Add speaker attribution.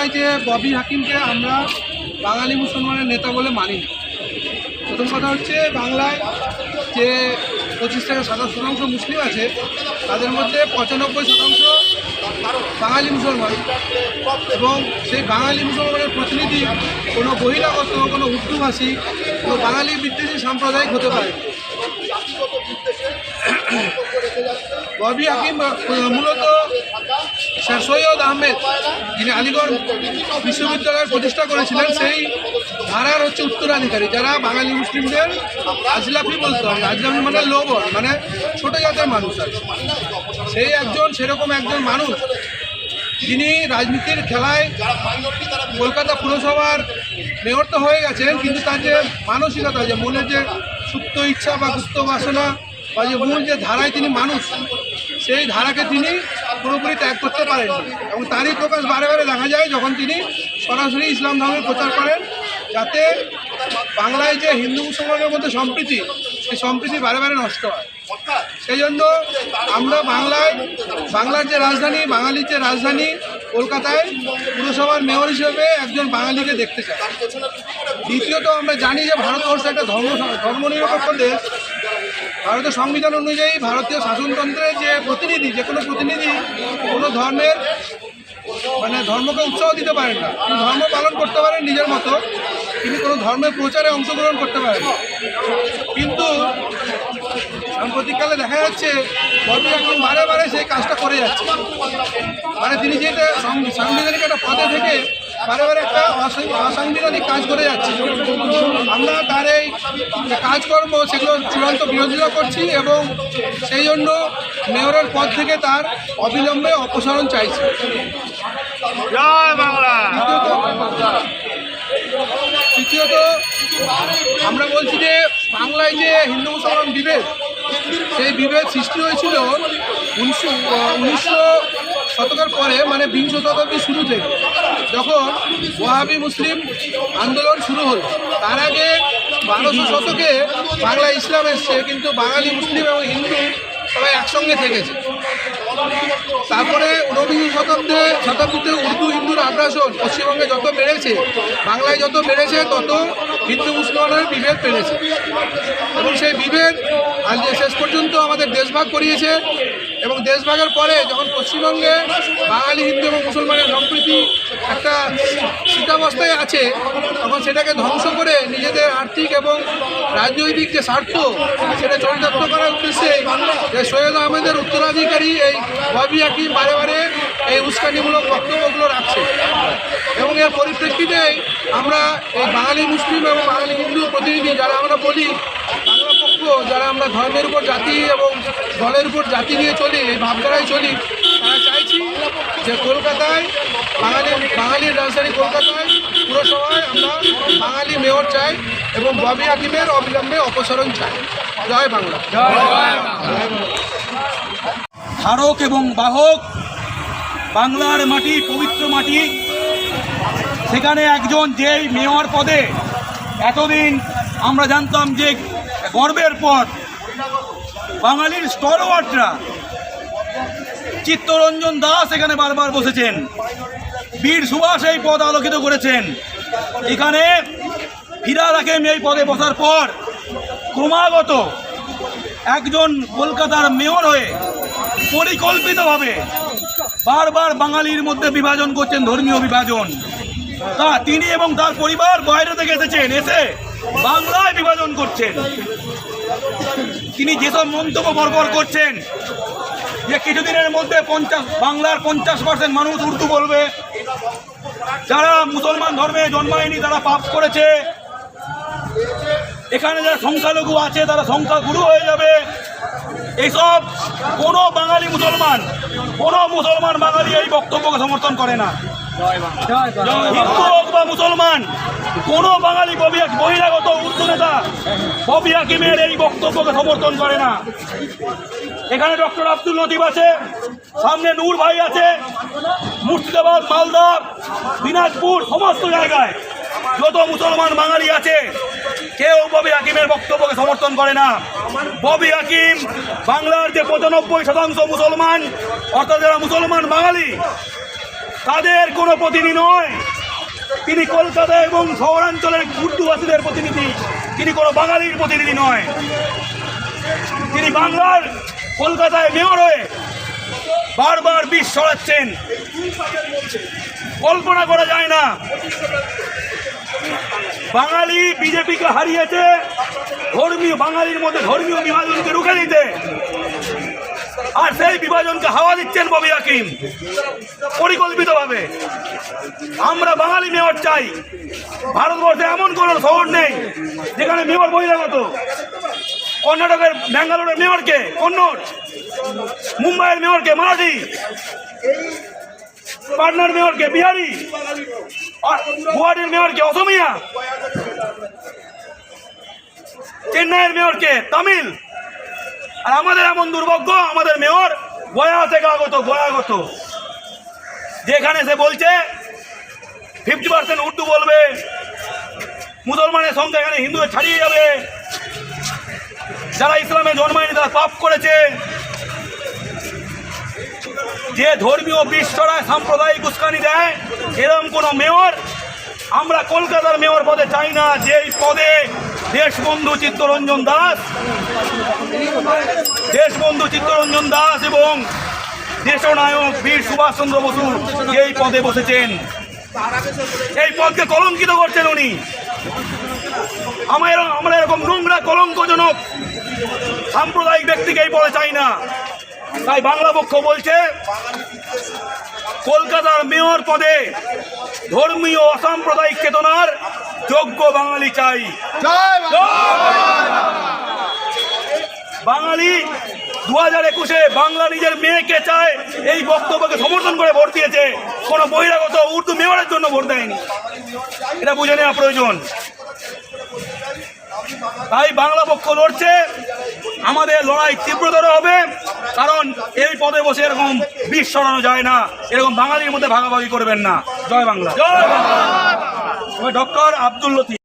Speaker 1: বাংলায় যে ববি হাকিমকে আমরা বাঙালি মুসলমানের নেতা বলে মানি না। প্রথম কথা হচ্ছে, বাংলায় যে 25 থেকে 27% মুসলিম আছে, তাদের মধ্যে 95% বাঙালি মুসলমান, এবং সেই বাঙালি মুসলমানের প্রতিনিধি কোনো বহিরাগত, কোনো উর্দুভাষী, কোনো বাঙালি বিদ্বেষী সাম্প্রদায়িক হতে পারে। ববি হাকিম মূলত স্যার সৈয়দ আহমেদ, যিনি আলিগড় বিশ্ববিদ্যালয়ের প্রতিষ্ঠা করেছিলেন, সেই ধারার হচ্ছে উত্তরাধিকারী, যারা বাঙালি মুসলিমদের আজলাফি বলতে হবে। আজলাফি মানে লোবর, মানে ছোট জাতের মানুষ আছে। সেই সেরকম একজন মানুষ যিনি রাজনীতির খেলায় কলকাতা পুরসভার মেয়র তো হয়ে গেছেন, কিন্তু তার যে মানসিকতা, যে মনের যে সুপ্ত ইচ্ছা বা গুপ্ত বাসনা বা যে মূল যে ধারায় তিনি মানুষ, সেই ধারাকে তিনি পুরোপুরি ত্যাগ করতে পারেন, এবং তারই প্রকাশ বারে বারে দেখা যায় যখন তিনি সরাসরি ইসলাম ধর্মের প্রচার করেন, যাতে বাংলায় যে হিন্দু মুসলমানের মধ্যে সম্প্রীতি, সেই সম্প্রীতি বারে বারে নষ্ট হয়। সেই জন্য আমরা বাংলার যে রাজধানী, বাঙালির যে রাজধানী কলকাতায় পুরসভার মেয়র হিসেবে একজন বাঙালিকে দেখতে চাই। দ্বিতীয়ত, আমরা জানি যে ভারতবর্ষ একটা ধর্মনিরপেক্ষ দেশ। ভারতের সংবিধান অনুযায়ী ভারতীয় শাসনতন্ত্রের যে প্রতিনিধি, যে কোনো প্রতিনিধি কোনো ধর্মের ধর্মকে উৎসাহ দিতে পারেন না। তিনি ধর্ম পালন করতে পারেন নিজের মতো, তিনি কোনো ধর্মের প্রচারে অংশগ্রহণ করতে পারেন। কিন্তু সাম্প্রতিককালে দেখা যাচ্ছে ববি হাকিম বারে বারে সেই কাজটা করে যাচ্ছে। তিনি যেটা সাংবিধানিক একটা পদে থেকে বারে বারে একটা অসাংবিধানিক কাজ করে যাচ্ছে। আমরা তার এই কাজকর্ম, সেগুলো চূড়ান্ত বিরোধিতা করছি, এবং সেই জন্য মেয়রের পদ থেকে তার অবিলম্বে অপসারণ চাইছি। তৃতীয়ত, আমরা বলছি যে বাংলায় যে হিন্দু মুসলমান বিভেদ, সেই বিভেদ সৃষ্টি হয়েছিল 1900 শতকের পরে, বিংশ শতাব্দীর শুরু থেকে, যখন ওয়াহাবি মুসলিম আন্দোলন শুরু হলো। তার আগে 1200 শতকে বাংলায় ইসলাম এসছে, কিন্তু বাঙালি মুসলিম এবং হিন্দু সবাই একসঙ্গে থেকেছে। তারপরে 19 শতাব্দীতে উর্দু হিন্দুর আগ্রাসন পশ্চিমবঙ্গে যত বেড়েছে, বাংলায় যত বেড়েছে, তত হিন্দু মুসলমানের বিভেদ বেড়েছে, এবং সেই বিভেদ আজ শেষ পর্যন্ত আমাদের দেশভাগ করিয়েছে। এবং দেশভাগের পরে যখন পশ্চিমবঙ্গে বাঙালি, হিন্দু এবং মুসলমানের সম্প্রীতি একটা স্থিতাবস্থায় আছে, তখন সেটাকে ধ্বংস করে নিজেদের আর্থিক এবং রাজনৈতিক যে স্বার্থ, সেটা চরিতার্থ করার উদ্দেশ্যে যে সৈয়দ আহমেদের উত্তরাধিকারী এই ববি হাকিম বারে বারে এই উস্কানিমূলক বক্তব্যগুলো রাখছে। এবং এর পরিপ্রেক্ষিতে আমরা এই বাঙালি মুসলিম এবং বাঙালি হিন্দু প্রতিনিধি, যারা আমরা বলি বাংলা পক্ষ, যারা আমরা ধর্মের উপর জাতি এবং দলের উপর জাতি নিয়ে চলি, এই ভাবধারায় চলি, তারা চাইছি যে কলকাতায় বাঙালির রাজধানী কলকাতায় পুরসভায় আমরা বাঙালি মেয়র চাই, এবং ববি হাকিমের অবিলম্বে অপসারণ চাই। জয় বাংলা।
Speaker 2: ধারক এবং বাহক বাংলার মাটি, পবিত্র মাটি, সেখানে একজন যেই মেয়র পদে এতদিন আমরা জানতাম যে গর্বের পদ, বাঙালির স্টলওয়ার্ডরা, চিত্তরঞ্জন দাস এখানে বারবার বসেছেন, বীর সুভাষ এই পদ আলোকিত করেছেন। এখানে ফিরহাদ হাকিম এই পদে বসার পর ক্রমাগত একজন কলকাতার মেয়র হয়ে পরিকল্পিতভাবে বারবার বাঙালির মধ্যে বিভাজন করছেন, ধর্মীয় বিভাজন। তিনি এবং তার পরিবার বাইরে থেকে এসেছেন, এসে বাংলায় বিভাজন করছেন। তিনি যেসব মন্তব্য বরবার করছেন, যে কিছুদিনের মধ্যে বাংলার 50% মানুষ উর্দু বলবে, যারা মুসলমান ধর্মে জন্মায়নি তারা পাপ করেছে, এখানে যারা সংখ্যালঘু আছে তারা সংখ্যাগুরু হয়ে যাবে, এইসব কোনো মুসলমান বাঙালি এই বক্তব্যকে সমর্থন করে না। হিন্দু হোক বা মুসলমান, কোনো বাঙালি বহিরাগত উর্দু নেতা ববি হাকিমের এই বক্তব্যকে সমর্থন করে না। এখানে ডক্টর আব্দুল লতিফ আছে, সামনে নূর ভাই আছে, মুর্শিদাবাদ, মালদা, দিনাজপুর, সমস্ত জায়গায় যত মুসলমান বাঙালি আছে, কেউ ববি হাকিমের বক্তব্যকে সমর্থন করে না। ববি হাকিম বাংলার যে 95% মুসলমান, অর্থাৎ যারা মুসলমান বাঙালি, তাদের কোনো প্রতিনিধি নয়। তিনি কলকাতা এবং শহরাঞ্চলের উর্দুভাষীদের প্রতিনিধি, তিনি কোনো বাঙালির প্রতিনিধি নয়। তিনি বাংলার কলকাতায় মেয়র হয়ে বারবার বিষ ছড়াচ্ছেন। কল্পনা করা যায় না, বাঙালি বিজেপিকে হারিয়েছে বাঙালির মধ্যে ধর্মীয় বিভাজনকে রুখে দিতে, আর সেই বিভাজনকে হাওয়া দিচ্ছেন ববি হাকিম পরিকল্পিতভাবে। আমরা বাঙালি মেয়র চাই। ভারতবর্ষে এমন কোনো শহর নেই যেখানে মেয়র বহিরাগত। কর্ণাটকের ব্যাঙ্গালোরের মেয়রকে কন্নড়, মুম্বাইয়ের মেয়রকে মারাঠি, পাটনার মেয়রকে বিহারি, গুয়াহাটির মেয়রকে অসমিয়া, চেন্নাইয়ের মেয়রকে তামিল। আর আমাদের এমন দুর্ভাগ্য, আমাদের মেয়র গয়া থেকে গয়াগত, যেখানে সে বলছে 50% উর্দু বলবে, মুসলমানের সংখ্যা এখানে হিন্দু ছাড়িয়ে যাবে, যারা ইসলামে জন্মায়নি তারা পাপ করেছে। যে ধর্মীয় বিষ ছড়ায়, সাম্প্রদায়িক উস্কানি দেয়, এরকম কোনো মেয়র আমরা কলকাতার মেয়র পদে চাই না। যেই পদে দেশবন্ধু চিত্তরঞ্জন দাস এবং দেশনায়ক বীর সুভাষচন্দ্র বসু এই পদে বসেছেন, এই পদকে কলঙ্কিত করছেন উনি। আমরা এরকম নোংরা কলঙ্কজনক সাম্প্রদায়িক ব্যক্তিকে এই পদে চাই না। তাই বাংলা পক্ষ বলছে, কলকাতার মেয়র পদে ধর্মীয় অসাম্প্রদায়িক চেতনার যোগ্য বাঙালি চাই। বাঙালি 2021-এ বাংলা নিজের মেয়েকে চায়, এই বক্তব্যকে সমর্থন করে ভোট দিয়েছে। কোনো বহিরাগত উর্দু মেয়রের জন্য ভোট দেয়নি, এটা বুঝে নেওয়া প্রয়োজন। তাই বাংলা পক্ষ লড়ছে, আমাদের লড়াই তীব্রতর হবে, কারণ এই পদে বসে এরকম বিষ ছড়ানো যায় না। এরকম বাঙালির মধ্যে ভাগাভাগি করবেন না। জয় বাংলা। ডক্টর আব্দুল লতিফ।